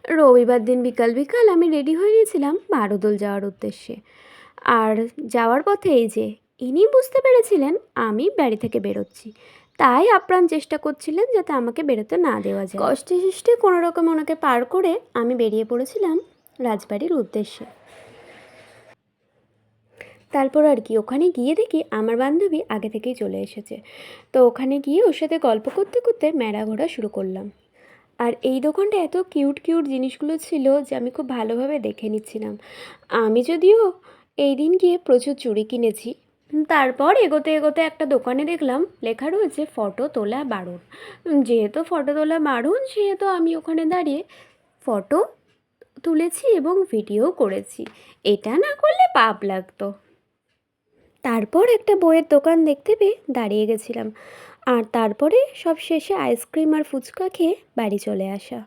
রবিবার দিন বিকাল বিকাল আমি রেডি হয়ে নিয়েছিলাম বারুদোল যাওয়ার উদ্দেশ্যে। আর যাওয়ার পথে এই যে ইনি বুঝতে পেরেছিলেন আমি বাড়ি থেকে বেরোচ্ছি, তাই আপ্রাণ চেষ্টা করছিলেন যাতে আমাকে বেরোতে না দেওয়া যায়। কষ্টে সৃষ্টে কোনো রকম ওনাকে পার করে আমি বেরিয়ে পড়েছিলাম রাজবাড়ির উদ্দেশ্যে। তারপর আর কি, ওখানে গিয়ে দেখি আমার বান্ধবী আগে থেকেই চলে এসেছে। তো ওখানে গিয়ে ওর সাথে গল্প করতে করতে মেলা ঘোরা শুরু করলাম। আর এই দোকানটা এত কিউট কিউট জিনিসগুলো ছিল যে আমি খুব ভালোভাবে দেখে নিচ্ছিলাম। আমি যদিও এই দিন গিয়ে প্রচুর চুড়ি কিনেছি। তারপর এগোতে এগোতে একটা দোকানে দেখলাম লেখা রয়েছে ফটো তোলা বারণ। যেহেতু ফটো তোলা বারণ, সেহেতু আমি ওখানে দাঁড়িয়ে ফটো তুলেছি এবং ভিডিও করেছি। এটা না করলে পাপ লাগতো। তারপর একটা বইয়ের দোকান দেখতে পেয়ে দাঁড়িয়ে গেছিলাম। আর তারপরে সব শেষে আইসক্রিম আর ফুচকা খেয়ে বাড়ি চলে আসা।